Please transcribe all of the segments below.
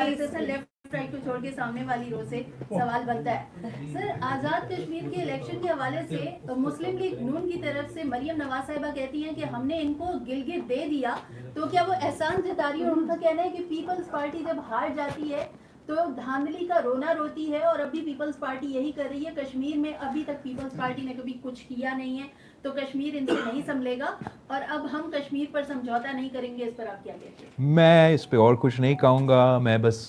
والی سے سر left right کو چھوڑ کے سامنے والی رو سے سوال بنتا ہے. سر آزاد کشمیر کے الیکشن کے حوالے سے مسلم لیگ نون کی طرف سے مریم نواز صاحبہ کہتی ہیں کہ ہم نے ان کو گلگت دے دیا, تو کیا وہ احسان جتا رہی ہے؟ اور ان کا کہنا ہے کہ پیپلز پارٹی جب ہار جاتی ہے تو دھاندلی کا رونا روتی ہے, اور ابھی پیپلز پارٹی یہی کر رہی ہے. کشمیر میں ابھی تک پیپلز پارٹی نے کبھی کچھ کیا نہیں ہے, تو کشمیر ان سے نہیں سنبھلے گا, اور اب ہم کشمیر پر سمجھوتا نہیں کریں گے. اس پر آپ کیا کہتے ہیں؟ میں اس پہ اور کچھ نہیں کہوں گا. میں بس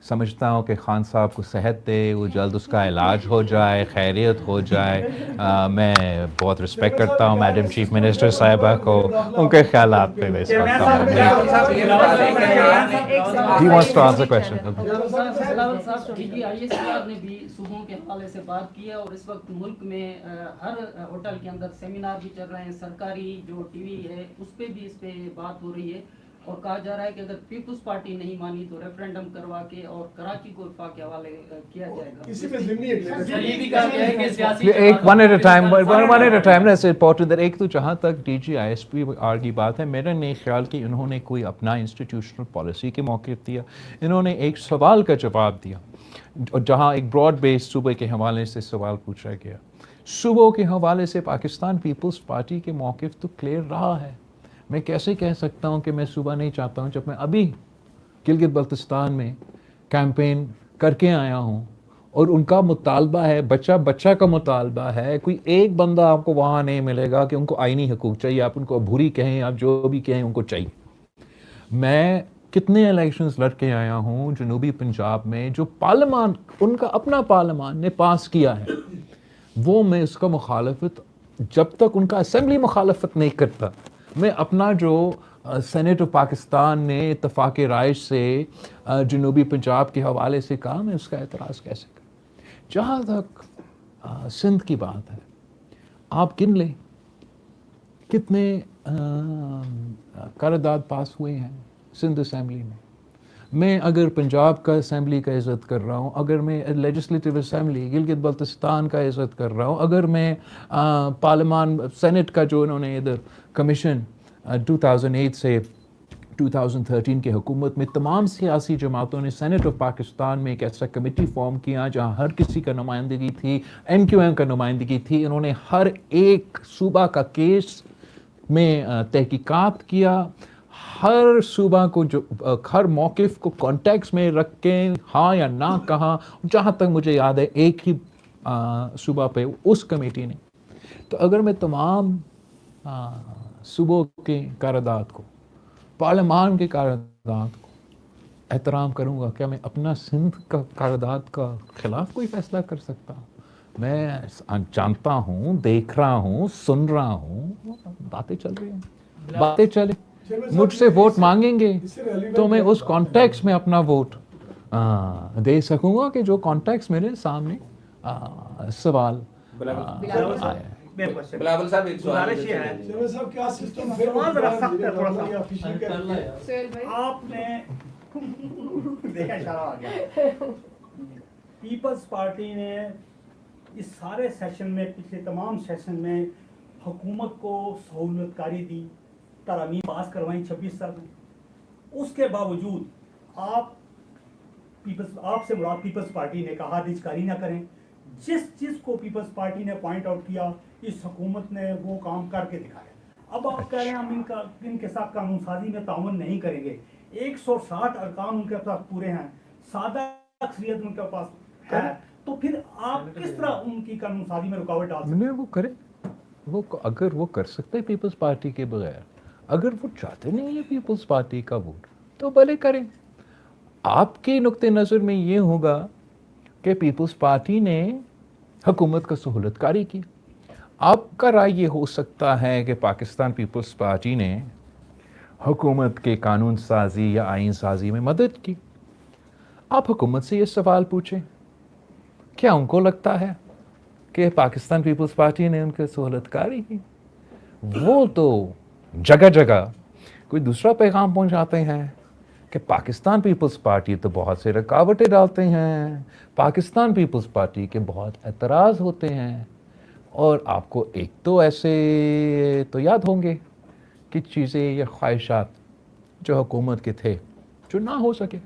سمجھتا ہوں کہ خان صاحب کو صحت دے, وہ جلد اس کا علاج ہو جائے, خیریت ہو جائے. میں بہت رسپیکٹ کرتا ہوں میڈم چیف منسٹر صاحبہ کو, ان کے خیالات پہ میں اس وقت He wants to answer question. Bilawal صاحب DGISPR نے بھی صوبوں کے حوالے سے بات کی ہے, اور اس وقت ملک میں ہر ہوٹل کے اندر سیمینار بھی چل رہے ہیں, سرکاری جو ٹی وی ہے اس پہ بھی اس پہ بات ہو رہی ہے, اور کہا جا رہا ہے کہ اگر پیپلز پارٹی نہیں مانی تو ریفرینڈم کروا کے اور کراچی کو وفاق کے حوالے کیا جائے گا. اسی پہ ضمنی یہ بھی کہا گیا ہے کہ سیاسی ایک one at a time. It's important that ایک تو جہاں تک DGISPR کی بات ہے, میرا نہیں خیال کہ انہوں نے کوئی اپنا انسٹیٹیوشنل پالیسی کے موقف دیا. انہوں نے ایک سوال کا جواب دیا, اور جہاں ایک براڈ بیس صوبے کے حوالے سے سوال پوچھا گیا. صوبوں کے حوالے سے پاکستان پیپلز پارٹی کے موقف تو کلیئر رہا ہے. میں کیسے کہہ سکتا ہوں کہ میں صوبہ نہیں چاہتا ہوں جب میں ابھی گلگت بلتستان میں کیمپین کر کے آیا ہوں, اور ان کا مطالبہ ہے, بچہ کا مطالبہ ہے, کوئی ایک بندہ آپ کو وہاں نہیں ملے گا کہ ان کو آئینی حقوق چاہیے, آپ ان کو بھوری کہیں, آپ جو بھی کہیں ان کو چاہیے. میں کتنے الیکشنز لڑ کے آیا ہوں جنوبی پنجاب میں, جو پارلیمان ان کا اپنا پارلیمان نے پاس کیا ہے, وہ میں اس کا مخالفت جب تک ان کا اسمبلی مخالفت نہیں کرتا, میں اپنا جو سینٹ آف پاکستان نے اتفاق رائے سے جنوبی پنجاب کے حوالے سے کہا, میں اس کا اعتراض کیسے کروں. جہاں تک سندھ کی بات ہے, آپ گن لیں کتنے قرارداد پاس ہوئے ہیں سندھ اسمبلی میں. میں اگر پنجاب کا اسمبلی کا عزت کر رہا ہوں, اگر میں لیجسلیٹو اسمبلی گلگت بلتستان کا عزت کر رہا ہوں, اگر میں پارلیمان سینٹ کا جو انہوں نے ادھر کمیشن 2008 سے 2013 کے حکومت میں تمام سیاسی جماعتوں نے سینٹ آف پاکستان میں ایک ایسا کمیٹی فارم کیا جہاں ہر کسی کا نمائندگی تھی, NQM کا نمائندگی تھی. انہوں نے ہر ایک صوبہ کا کیس میں تحقیقات کیا, ہر صوبہ کو جو ہر موقف کو کانٹیکس میں رکھ کے ہاں یا نہ کہا. جہاں تک مجھے یاد ہے ایک ہی صوبہ پہ اس کمیٹی نے. تو اگر میں تمام صوبوں کے قرارداد کو, پارلیمان کے قرارداد کو احترام کروں گا, کیا میں اپنا سندھ کا قرارداد کا خلاف کوئی فیصلہ کر سکتا ہوں؟ میں جانتا ہوں, دیکھ رہا ہوں, سن رہا ہوں, باتیں چل رہی ہیں, باتیں چلیں. مجھ سے ووٹ مانگیں گے تو میں اس کانٹیکس میں اپنا ووٹ دے سکوں گا کہ جو کانٹیکس میرے سامنے سوال آیا ہے. بلاول صاحب ایک سوال ہے صاحب, کیا سسٹم سوال ذرا سخت ہے تھوڑا سا. آپ نے دیکھا اشارہ آ گیا, پیپلز پارٹی نے اس سارے سیشن میں, پچھلے تمام سیشن میں حکومت کو سہولت کاری دی, ترامیم پاس کروائیں 26 سال میں. اس کے باوجود آپ سے مراد پیپلز پارٹی نے کہا دیج کاری نہ کریں. جس چیز کو پیپلز پارٹی نے پوائنٹ آؤٹ کیا, اس حکومت نے وہ کام کر کے دکھایا. اب آپ کہہ رہے ہیں ہم ان کے ساتھ قانون سازی میں تعاون نہیں کریں گے. 160 ارکان ان کے پاس پورے ہیں, سادہ اکثریت ان کے پاس ہے, تو پھر آپ کس طرح ان کی قانون سازی میں رکاوٹ ڈال سکتے ہیں؟ وہ کرے, وہ اگر وہ کر سکتے پیپلز پارٹی کے بغیر, اگر وہ چاہتے نہیں ہیں پیپلز پارٹی کا ووٹ تو بھلے کریں. آپ کے نقطۂ نظر میں یہ ہوگا کہ پیپلز پارٹی نے حکومت کا سہولت کاری کی. آپ کا رائے یہ ہو سکتا ہے کہ پاکستان پیپلز پارٹی نے حکومت کے قانون سازی یا آئین سازی میں مدد کی. آپ حکومت سے یہ سوال پوچھیں, کیا ان کو لگتا ہے کہ پاکستان پیپلز پارٹی نے ان کی سہولت کاری کی؟ وہ تو جگہ جگہ کوئی دوسرا پیغام پہنچاتے ہیں کہ پاکستان پیپلز پارٹی تو بہت سے رکاوٹیں ڈالتے ہیں, پاکستان پیپلز پارٹی کے بہت اعتراض ہوتے ہیں. اور آپ کو ایک تو ایسے تو یاد ہوں گے کہ چیزیں یا خواہشات جو حکومت کے تھے جو نہ ہو سکے.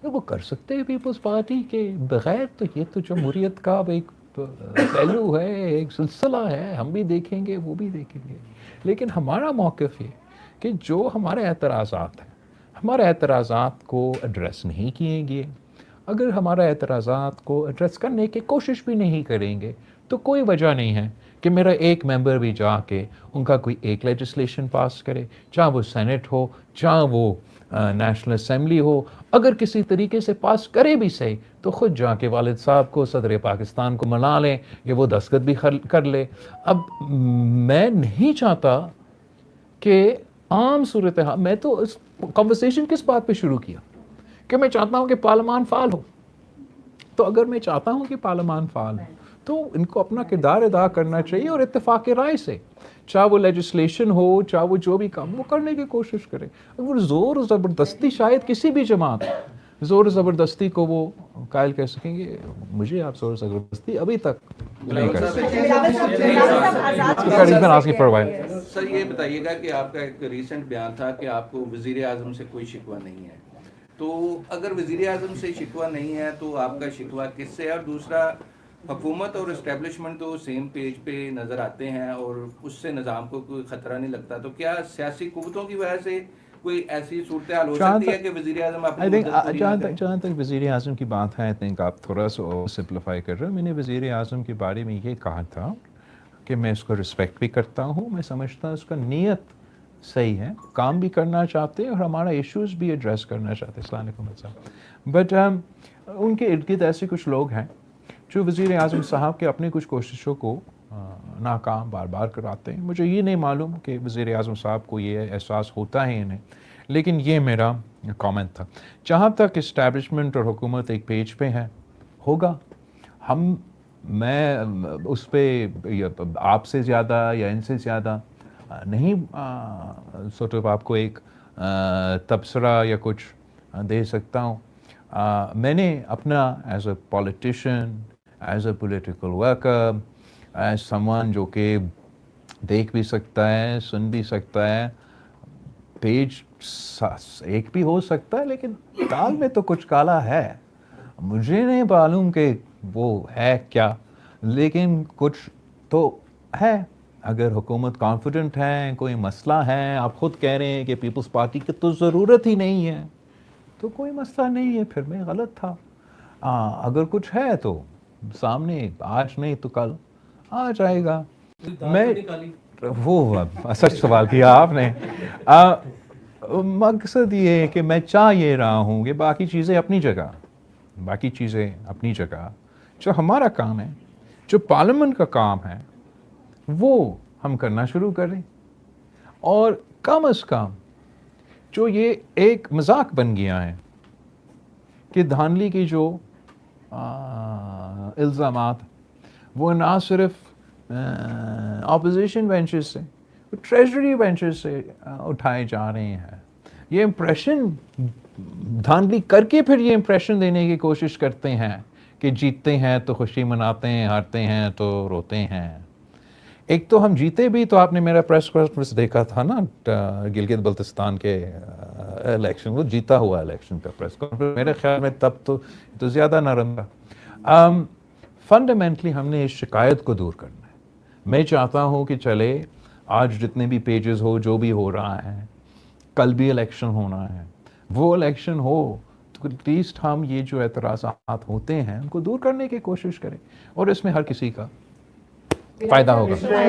وہ کر سکتے ہیں پیپلز پارٹی کے بغیر. تو یہ تو جمہوریت کا ایک پہلو ہے, ایک سلسلہ ہے, ہم بھی دیکھیں گے وہ بھی دیکھیں گے. لیکن ہمارا موقف یہ کہ جو ہمارے اعتراضات ہیں, ہمارے اعتراضات کو ایڈریس نہیں کیے گئے, اگر ہمارے اعتراضات کو ایڈریس کرنے کی کوشش بھی نہیں کریں گے تو کوئی وجہ نہیں ہے کہ میرا ایک ممبر بھی جا کے ان کا کوئی ایک لیجسلیشن پاس کرے, چاہے وہ سینٹ ہو, چاہے وہ نیشنل اسمبلی ہو. اگر کسی طریقے سے پاس کرے بھی صحیح تو خود جا کے والد صاحب کو, صدر پاکستان کو منا لیں, یا وہ دستخط بھی کر لے. اب میں نہیں چاہتا کہ عام صورتحال, میں تو اس کنورسیشن کس بات پہ شروع کیا کہ میں چاہتا ہوں کہ پارلیمان فعال ہو. تو اگر میں چاہتا ہوں کہ پارلیمان فعال ہو تو ان کو اپنا کردار ادا کرنا چاہیے, اور اتفاق رائے سے, چاہے وہ لیجسلیشن ہو, چاہے وہ جو بھی کام, وہ کرنے کی کوشش کرے. وہ زور و زبردستی, شاید کسی بھی جماعت زور و زبردستی کو وہ قائل کر سکیں گے. مجھے آپ زور و زبردستی ابھی تک نہیں کر سکتے. سر یہ بتائیے گا کہ آپ کا ایک ریسنٹ بیان تھا کہ آپ کو وزیر اعظم سے کوئی شکوہ نہیں ہے, تو اگر وزیر اعظم سے شکوہ نہیں ہے تو آپ کا شکوہ کس سے ہے؟ اور دوسرا, حکومت اور اسٹیبلشمنٹ تو سیم پیج پہ نظر آتے ہیں اور اس سے نظام کو کوئی خطرہ نہیں لگتا, تو کیا سیاسی قوتوں کی وجہ سے کوئی ایسی صورتحال ہو سکتی ہے کہ وزیر اعظم جہاں تک وزیر اعظم کی بات ہے, آئی تھنک آپ تھوڑا سا سمپلیفائی کر رہے ہیں. میں نے وزیر اعظم کے بارے میں یہ کہا تھا کہ میں اس کو رسپیکٹ بھی کرتا ہوں, میں سمجھتا ہوں اس کا نیت صحیح ہے, کام بھی کرنا چاہتے ہیں اور ہمارا ایشوز بھی ایڈریس کرنا چاہتے ہیں. السلام علیکم صاحب. بٹ ان کے ارد گرد ایسے کچھ لوگ ہیں جو وزیر اعظم صاحب کے اپنی کچھ کوششوں کو ناکام بار بار کراتے ہیں. مجھے یہ نہیں معلوم کہ وزیر اعظم صاحب کو یہ احساس ہوتا ہے انہیں, لیکن یہ میرا کامنٹ تھا. جہاں تک اسٹیبلشمنٹ اور حکومت ایک پیج پہ ہے, ہوگا. میں اس پہ آپ سے زیادہ یا ان سے زیادہ نہیں سورٹ آف آپ کو ایک تبصرہ یا کچھ دے سکتا ہوں. میں نے اپنا as a politician, as a political worker, as Samoon جو کہ دیکھ بھی سکتا ہے, سن بھی سکتا ہے, پیج ایک بھی ہو سکتا ہے لیکن دال میں تو کچھ کالا ہے. مجھے نہیں معلوم کہ وہ ہے کیا, لیکن کچھ تو ہے. اگر حکومت کانفیڈنٹ ہے, کوئی مسئلہ ہے, آپ خود کہہ رہے ہیں کہ پیپلز پارٹی کی تو ضرورت ہی نہیں ہے, تو کوئی مسئلہ نہیں ہے, پھر میں غلط تھا. اگر کچھ ہے تو سامنے آج نہیں تو کل آ جائے گا. میں وہ سچ سوال کیا آپ نے. مقصد یہ ہے کہ میں چاہ یہ رہا ہوں کہ باقی چیزیں اپنی جگہ, جو ہمارا کام ہے, جو پارلیمنٹ کا کام ہے, وہ ہم کرنا شروع کریں. اور کم از کم جو یہ ایک مذاق بن گیا ہے کہ دھاندلی کی جو الزامات, وہ نہ صرف اپوزیشن بینچز سے, ٹریجری بینچز سے اٹھائے جا رہے ہیں. یہ امپریشن دھاندلی کر کے پھر یہ امپریشن دینے کی کوشش کرتے ہیں کہ جیتتے ہیں تو خوشی مناتے ہیں, ہارتے ہیں تو روتے ہیں. ایک تو ہم جیتے بھی, تو آپ نے میرا پریس کانفرنس دیکھا تھا نا گلگت بلتستان کے الیکشن, وہ جیتا ہوا الیکشن کا پریس کانفرنس, میرے خیال میں تب تو زیادہ نرم تھا. فنڈامنٹلی ہم نے اس شکایت کو دور کرنا ہے. میں چاہتا ہوں کہ چلے آج جتنے بھی پیجز ہو, جو بھی ہو رہا ہے, کل بھی الیکشن ہونا ہے, وہ الیکشن ہو تو ایٹ لیسٹ ہم یہ جو اعتراضات ہوتے ہیں ان کو دور کرنے کی کوشش کریں, اور اس میں ہر کسی کا فائدہ ہوگا.